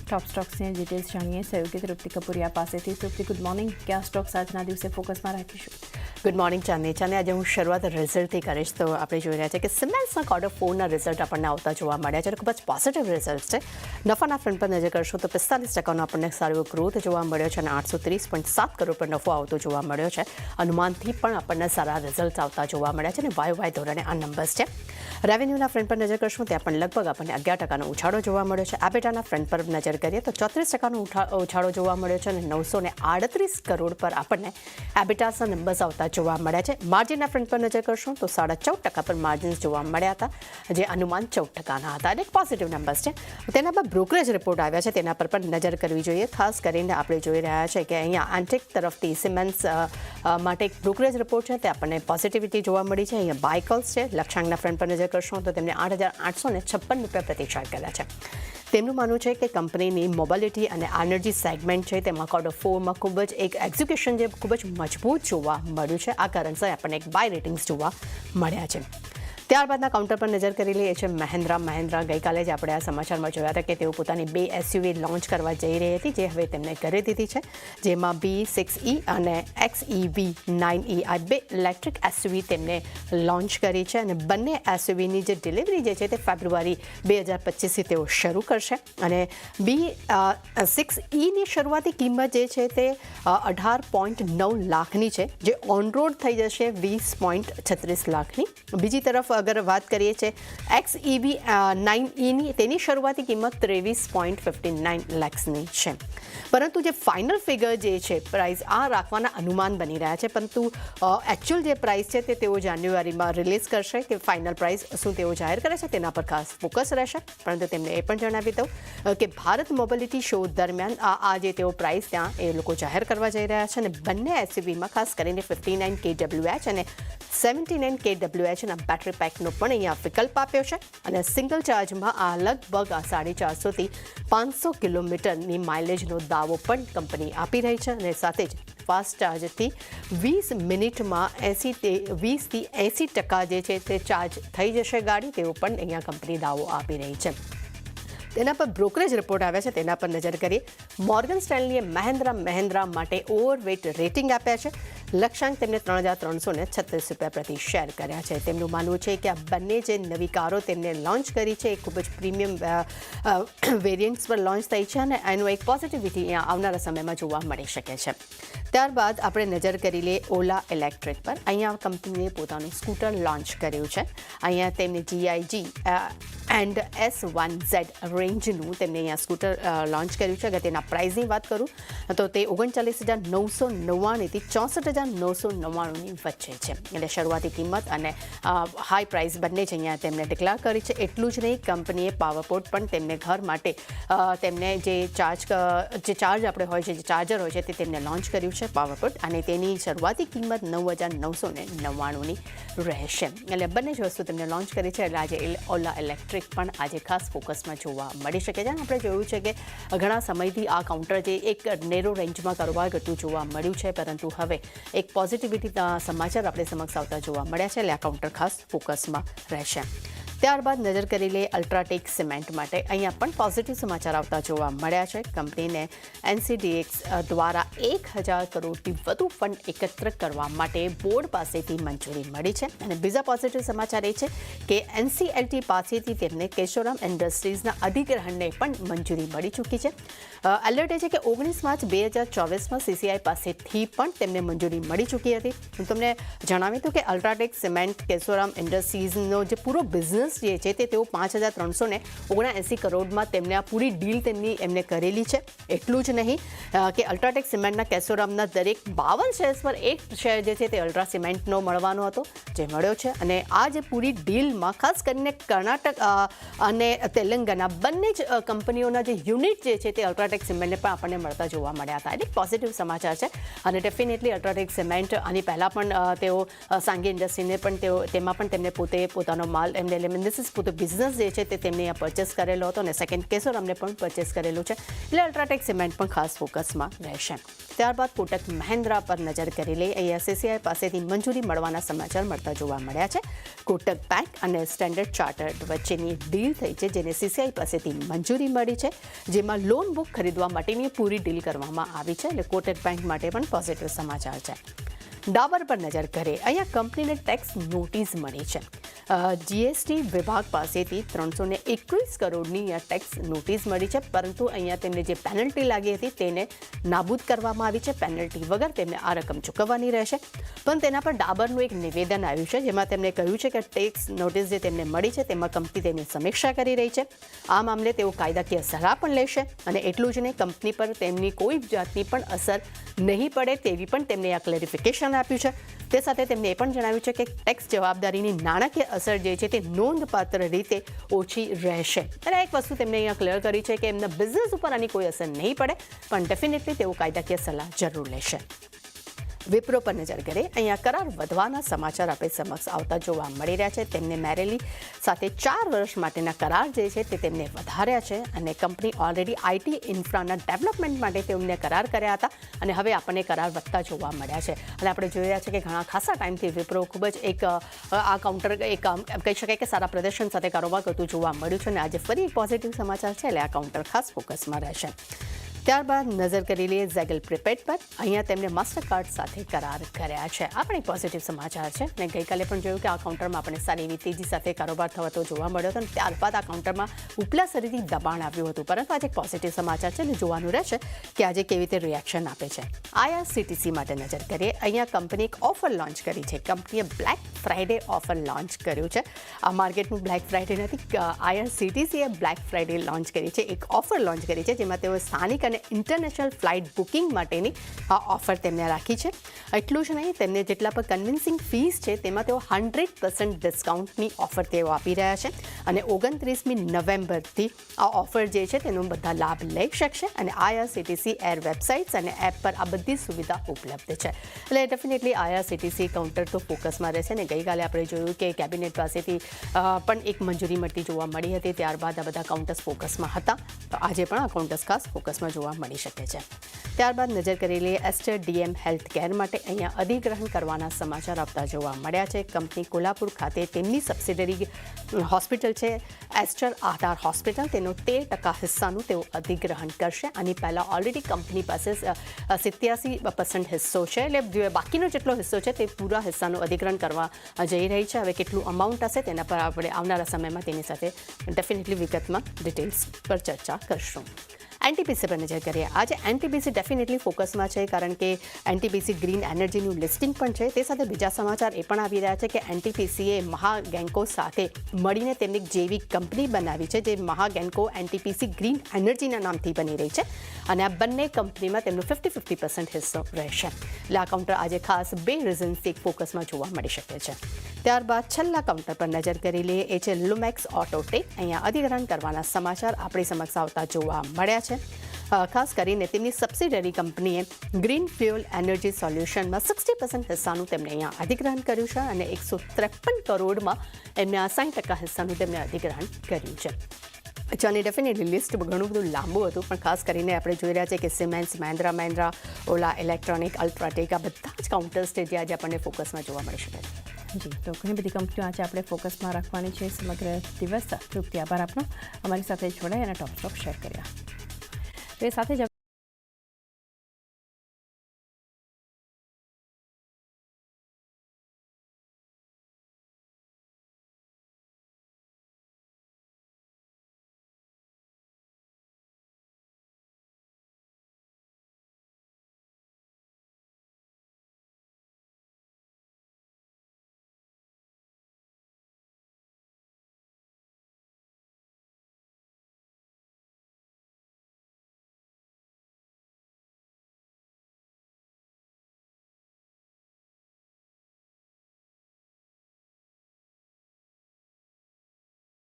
ટોપ સ્ટોક્સની details જાણીએ સહયોગી તૃપ્તિ કપૂરિયા પાસેથી. તૃપ્તિ, ગુડ મોર્નિંગ. કયા સ્ટોક્સ આજના દિવસે ફોકસમાં રાખીશું? ગુડ મોર્નિંગ ચાંદની. આજે હું શરૂઆત રિઝલ્ટથી કરીશ. તો આપણે જોઈ રહ્યા છીએ કે સિમેન્ટ્સના ક્વાર્ટર 4ના રિઝલ્ટ આપણને આવતા જોવા મળ્યા છે અને ખૂબ જ પોઝિટિવ રિઝલ્ટ છે. નફાના ફ્રન્ટ પર નજર કરશો તો 45% આપણને સારો ગ્રોથ જોવા મળ્યો છે અને 830.7 કરોડ પર નફો આવતો જોવા મળ્યો છે. અનુમાનથી પણ આપણને સારા રિઝલ્ટ આવતા જોવા મળ્યા છે અને વાય ધોરણે આ નંબર્સ છે. રેવન્યુના ફ્રન્ટ પર નજર કરશું ત્યાં પણ લગભગ આપણને 11% ઉછાળો જોવા મળ્યો છે. એબિટાના ફ્રન્ટ પર નજર કરીએ તો 34% ઉછાળો જોવા મળ્યો છે અને 938 કરોડ પર આપણને એબિટાસના નંબર્સ આવતા જોવા મળ્યા છે. માર્જિનના ફ્રન્ટ પર નજર કરશું તો 14.5% પર માર્જિન્સ જોવા મળ્યા હતા, જે અનુમાન 14%ના હતા અને એક પોઝિટિવ નંબર્સ છે. તેના પર બ્રોકરેજ રિપોર્ટ આવ્યા છે, તેના પર પણ નજર કરવી જોઈએ. ખાસ કરીને આપણે જોઈ રહ્યા છે કે અહીંયા આંટિક તરફથી સિમેન્ટ્સ માટે એક બ્રોકરેજ રિપોર્ટ છે, તે આપણને પોઝિટિવિટી જોવા મળી છે. અહીંયા બાય કોલ્સ છે. લક્ષાંકના ફ્રન્ટ પર નજર કરશો તો તેમને 8,856 રૂપિયા પ્રતિ શેર કર્યા છે. તેમનું માનવું છે કે કંપનીની મોબિલિટી અને એનર્જી સેગમેન્ટ છે તેમાં ક્વાર્ટર 4માં ખૂબ જ એક એક્ઝિક્યુશન જે ખૂબ જ મજબૂત જોવા મળ્યું છે. આ કારણસર આપણને એક બાય રેટિંગ્સ જોવા મળ્યા છે. ત્યારબાદના કાઉન્ટર પર નજર કરી લઈએ છીએ મહિન્દ્રા. ગઈકાલે જ આપણે આ સમાચારમાં જોયા હતા કે તેઓ પોતાની 2 એસયુવી લોન્ચ કરવા જઈ રહી હતી, જે હવે તેમને કરી દીધી છે. જેમાં B6E અને XEV9E આ 2 ઇલેક્ટ્રિક એસયુવી તેમને લોન્ચ કરી છે અને બંને એસયુવીની જે ડિલિવરી જે છે તે ફેબ્રુઆરી 2025થી તેઓ શરૂ કરશે અને B6Eની શરૂઆતી કિંમત જે છે તે 18.9 લાખની છે, જે ઓન રોડ થઈ જશે 20.36 લાખની. બીજી તરફ અગર વાત કરીએ છીએ XEV9Eની, તેની શરૂઆતી કિંમત 23.59 લાખની છે. પરંતુ જે ફાઇનલ ફિગર જે છે પ્રાઇસ આ રાખવાના અનુમાન બની રહ્યા છે, પરંતુ એકચ્યુઅલ જે પ્રાઇસ છે તે તેઓ જાન્યુઆરીમાં રિલીઝ કરશે કે ફાઇનલ પ્રાઇસ શું તેઓ જાહેર કરે છે તેના પર ખાસ ફોકસ રહેશે. પરંતુ તેમને એ પણ જણાવી દઉં કે ભારત મોબિલિટી શો દરમિયાન આ જે તેઓ પ્રાઇસ ત્યાં એ લોકો જાહેર કરવા જઈ રહ્યા છે અને બંને એસયુવીમાં ખાસ કરીને 59 kWh અને 79 kWhના બેટરી પેકનો પણ અહીંયા વિકલ્પ આપ્યો છે અને સિંગલ ચાર્જમાં આ લગભગ 450 થી 500 કિલોમીટરની માઇલેજનો દાવો પણ કંપની આપી રહી છે અને સાથે જ ફાસ્ટ ચાર્જથી 20 મિનિટમાં 20 થી 80% જે છે તે ચાર્જ થઈ જશે ગાડી, તેવો પણ અહીંયા કંપની દાવો આપી રહી છે. તેના પર બ્રોકરેજ રિપોર્ટ આવ્યા છે, તેના પર નજર કરીએ. મોર્ગન સ્ટેનલીએ મહિન્દ્રા માટે ઓવરવેટ રેટિંગ આપ્યા છે. લક્ષ્યાંક તેમને 3,336 રૂપિયા પ્રતિ શેર કર્યા છે. તેમનું માનવું છે કે આ બંને જે નવી કારો તેમને લોન્ચ કરી છે એ ખૂબ જ પ્રીમિયમ વેરિયન્ટ્સ પર લોન્ચ થઈ છે અને એનું એક પોઝિટિવિટી અહીંયા આવનારા સમયમાં જોવા મળી શકે છે. ત્યારબાદ આપણે નજર કરી લઈએ ઓલા ઇલેક્ટ્રિક પર. અહીંયા કંપનીએ પોતાનું સ્કૂટર લોન્ચ કર્યું છે. અહીંયા તેમની GIG એન્ડ S1Z રેન્જનું તેમને અહીંયા સ્કૂટર લોન્ચ કર્યું છે. અગર તેના પ્રાઇસની વાત કરું તો તે 39,999 થી 64,999ની વચ્ચે છે. એટલે શરૂઆતી કિંમત અને હાઈ પ્રાઇસ બંને જ અહીંયા તેમને ડિક્લેર કરી છે. એટલું જ નહીં, કંપનીએ પાવરપોર્ટ પણ તેમને ઘર માટે તેમને જે ચાર્જ આપણે હોય છે, જે ચાર્જર હોય છે તે તેમને લોન્ચ કર્યું છે પાવરપોર્ટ, અને તેની શરૂઆતી કિંમત 9,999ની રહેશે. એટલે બંને જ વસ્તુ તેમને લોન્ચ કરી છે. એટલે આજે ઓલા ઇલેક્ટ્રિક પણ આજે ખાસ ફોકસમાં જોવા મળી શકે છે. આપણે જોયું છે કે ઘણા સમયથી આ કાઉન્ટર જે એક નેરો રેન્જમાં કારોબાર કરતું જોવા મળ્યું છે, પરંતુ હવે એક પોઝિટિવિટીના સમાચાર આપણે સમક્ષ આવતા જોવા મળ્યા છે. એટલે આ કાઉન્ટર ખાસ ફોકસમાં રહેશે. ત્યારબાદ નજર કરી લઈએ અલ્ટ્રાટેક સિમેન્ટ માટે. અહીંયા પણ પોઝિટિવ સમાચાર આવતા જોવા મળ્યા છે. કંપનીને NCDEX દ્વારા 1,000 કરોડથી વધુ ફંડ એકત્ર કરવા માટે બોર્ડ પાસેથી મંજૂરી મળી છે. અને બીજા પોઝિટિવ સમાચાર એ છે કે NCLT પાસેથી તેમને કેશોરામ ઇન્ડસ્ટ્રીઝના અધિગ્રહણને પણ મંજૂરી મળી ચૂકી છે. એલર્ટ એ છે કે 19 માર્ચ 2024માં CCI પાસેથી પણ તેમને મંજૂરી મળી ચૂકી હતી. હું તમને જણાવી દઉં કે અલ્ટ્રાટેક સિમેન્ટ કેશોરામ ઇન્ડસ્ટ્રીઝનો જે પૂરો બિઝનેસ જે છે તે તેઓ 5,379 કરોડમાં તેમને આ પૂરી ડીલ એમને કરેલી છે. એટલું જ નહીં કે અલ્ટ્રાટેક સિમેન્ટના કેશોરામના દરેક 52 શેર્સ પર એક શેર જે છે તે અલ્ટ્રા સિમેન્ટનો મળવાનો હતો, જે મળ્યો છે. અને આ જે પૂરી ડીલમાં ખાસ કરીને કર્ણાટક અને તેલંગાના બંને જ કંપનીઓના જે યુનિટ જે છે તે અલ્ટ્રાટેક સિમેન્ટને પણ આપણને મળતા જોવા મળ્યા હતા. એટલે પોઝિટિવ સમાચાર છે અને ડેફિનેટલી અલ્ટ્રાટેક સિમેન્ટ આની પહેલાં પણ તેઓ સાંગી ઇન્ડસ્ટ્રીને પણ તેમાં પણ તેમને પોતાનો માલ એમને ઇન્ડિસિસ પોતે બિઝનેસ જે છે તે તેમને અહીંયા પરચેસ કરેલો હતો અને સેકન્ડ કેશોરામને પણ પરચેસ કરેલું છે, એટલે અલ્ટ્રાટેક સિમેન્ટ પણ ખાસ ફોકસમાં રહેશે. ત્યારબાદ કોટક મહિન્દ્રા પર નજર કરી લઈએ. અહીંયા CCI પાસેથી મંજૂરી મળવાના સમાચાર મળતા જોવા મળ્યા છે. કોટક બેંક અને સ્ટેન્ડર્ડ ચાર્ટર્ડ વચ્ચેની ડીલ થઈ છે, જેને CCI પાસેથી મંજૂરી મળી છે, જેમાં લોન બુક ખરીદવા માટેની પૂરી ડીલ કરવામાં આવી છે. એટલે કોટક બેંક માટે પણ પોઝિટિવ સમાચાર છે. ડાબર પર નજર કરીએ. અહીંયા કંપનીને ટેક્સ નોટિસ મળી છે. GST વિભાગ પાસેથી 321 કરોડની ટેક્સ નોટિસ મળી છે, પરંતુ અહીંયા તેમને જે પેનલ્ટી લાગી હતી તેને નાબૂદ કરવામાં આવી છે. પેનલ્ટી વગર તેમને આ રકમ ચૂકવવાની રહેશે. પણ તેના પર ડાબરનું એક નિવેદન આવ્યું છે, જેમાં તેમણે કહ્યું છે કે ટેક્સ નોટિસ જે તેમને મળી છે તેમાં કંપની તેની સમીક્ષા કરી રહી છે. આ મામલે તેઓ કાયદાકીય સલાહ પણ લેશે અને એટલું જ નહીં, કંપની પર તેમની કોઈ જાતની પણ અસર નહીં પડે તેવી પણ તેમને આ ક્લેરિફિકેશન આપ્યું છે. તે સાથે તેમણે એ પણ જણાવ્યું છે કે ટેક્સ જવાબદારીની નાણાકીય અસર જે છે તે નોંધપાત્ર રીતે ઓછી રહેશે. અને એક વસ્તુ તેમણે અહીંયા ક્લિયર કરી છે કે એમના બિઝનેસ ઉપર આની કોઈ અસર નહીં પડે, પણ ડેફિનેટલી તેઓ કાયદાકીય સલાહ જરૂર લેશે. વિપ્રો પર નજર કરીએ. અહીંયા કરાર વધવાના સમાચાર આપણે સમક્ષ આવતા જોવા મળી રહ્યા છે. તેમને મેરેલી સાથે 4 વર્ષ માટેના કરાર જે છે તે તેમને વધાર્યા છે અને કંપની ઓલરેડી IT ઇન્ફ્રાના ડેવલપમેન્ટ માટે તેમને કરાર કર્યા હતા અને હવે આપણને કરાર વધતા જોવા મળ્યા છે. અને આપણે જોઈ રહ્યા છે કે ઘણા ખાસા ટાઈમથી વિપ્રો ખૂબ જ એક આ કાઉન્ટર એક કહી શકાય કે સારા પ્રદર્શન સાથે કારોબાર કરતું જોવા મળ્યું છે અને આજે ફરી પોઝિટિવ સમાચાર છે, એટલે આ કાઉન્ટર ખાસ ફોકસમાં રહેશે. ત્યારબાદ નજર કરી લઈએ ઝેગલ પ્રીપેડ પર. અહીંયા તેમણે માસ્ટરકાર્ડ સાથે કરાર કર્યા છે. આ પણ એક પોઝિટિવ સમાચાર છે. મેં ગઈકાલે પણ જોયું કે આ કાઉન્ટરમાં આપણને સારી એવી તેજી સાથે કારોબાર થતો જોવા મળ્યો હતો અને ત્યારબાદ આ કાઉન્ટરમાં ઉપલા સરીથી દબાણ આવ્યું હતું, પરંતુ આજે એક પોઝિટિવ સમાચાર છે અને જોવાનું રહેશે કે આજે કેવી રીતે રિએક્શન આપે છે. IRCTC માટે નજર કરીએ. અહીંયા કંપની એક ઓફર લોન્ચ કરી છે. કંપનીએ બ્લેક ફ્રાઇડે ઓફર લોન્ચ કર્યું છે. આ માર્કેટનું બ્લેક ફ્રાઇડે નથી, IRCTCએ બ્લેક ફ્રાઇડે લોન્ચ કરી છે. એક ઓફર લોન્ચ કરી છે, જેમાં તેઓ સ્થાનિક અને ઇન્ટરનેશનલ ફ્લાઇટ બુકિંગ માટેની આ ઓફર તેમને રાખી છે. એટલું જ નહીં, તેમને જેટલા પણ કન્વિન્સિંગ ફીસ છે તેમાં તેઓ 100% ડિસ્કાઉન્ટની ઓફર તેઓ આપી રહ્યા છે અને 29મી નવેમ્બરથી આ ઓફર જે છે તેનો બધા લાભ લઈ શકશે અને IRCTC એર વેબસાઇટ્સ અને એપ પર આ બધી સુવિધા ઉપલબ્ધ છે. એટલે ડેફિનેટલી IRCTC કાઉન્ટર તો ફોકસમાં રહેશે ને ગઈકાલે આપણે જોયું કે કેબિનેટ પાસેથી પણ એક મંજૂરી મળતી જોવા મળી હતી, ત્યારબાદ આ બધા કાઉન્ટર્સ ફોકસમાં હતા. તો આજે પણ આ કાઉન્ટર્સ ખાસ ફોકસમાં જોવા મળી શકે છે. ત્યારબાદ નજર કરી લઈએ એસ્ટર DM હેલ્થ કેર માટે. અહીંયા અધિગ્રહણ કરવાના સમાચાર આપતા જોવા મળ્યા છે. કંપની કોલ્હાપુર ખાતે તેમની સબસિડરી હોસ્પિટલ છે એસ્ટર આધાર હોસ્પિટલ, તેનો 13% હિસ્સાનું તેઓ અધિગ્રહણ કરશે. આની પહેલાં ઓલરેડી કંપની પાસે 87% હિસ્સો છે, એટલે બાકીનો જેટલો હિસ્સો છે તે પૂરા હિસ્સાનું અધિગ્રહણ કરવા જઈ રહી છે. હવે કેટલું અમાઉન્ટ હશે તેના પર આપણે આવનારા સમયમાં તેની સાથે ડેફિનેટલી વિગતમાં ડિટેલ્સ પર ચર્ચા કરશું. NTPC પર નજર કરીએ. આજે NTPC ડેફિનેટલી ફોકસમાં છે, કારણ કે NTPC ગ્રીન એનર્જીનું લિસ્ટિંગ પણ છે. તે સાથે બીજા સમાચાર એ પણ આવી રહ્યા છે કે NTPCએ મહાગેન્કો સાથે મળીને તેમની જેવી કંપની બનાવી છે, જે મહાગેન્કો NTPC ગ્રીન એનર્જીના નામથી બની રહી છે અને આ બંને કંપનીમાં તેમનો 50% હિસ્સો રહેશે. એટલે આ કાઉન્ટર આજે ખાસ 2 રીઝન્સથી એક ફોકસમાં જોવા મળી શકે છે. ત્યારબાદ છેલ્લા કાઉન્ટર પર નજર કરી લઈએ. એ છે લુમેક્સ ઓટોટેક. અહીંયા અધિગ્રહણ કરવાના સમાચાર આપણી સમક્ષ આવતા જોવા મળ્યા છે. ખાસ કરીને તેમની સબસિડરી કંપનીએ ગ્રીન ફ્યુઅલ એનર્જી સોલ્યુશનમાં 60% હિસ્સાનું તેમણે અહીંયા અધિગ્રહણ કર્યું છે અને 153 કરોડમાં એમને 60% હિસ્સાનું તેમણે અધિગ્રહણ કર્યું છે. ચાની ડેફિનેટલી લિસ્ટ ઘણું બધું લાંબુ હતું, પણ ખાસ કરીને આપણે જોઈ રહ્યા છીએ કે સિમેન્સ, મહિન્દ્રા, ઓલા ઇલેક્ટ્રોનિક, અલ્ટ્રાટેક આ બધા જ કાઉન્ટર્સ છે જે આજે આપણને ફોકસમાં જોવા મળી શકે છે. જી, તો ઘણી બધી કંપનીઓ આજે આપણે ફોકસમાં રાખવાની છે સમગ્ર દિવસ. તૃપ્તિ, આભાર આપનો અમારી સાથે જોડાઈ અને ટોપ સ્ટોક શેર કર્યા. તો એ સાથે જ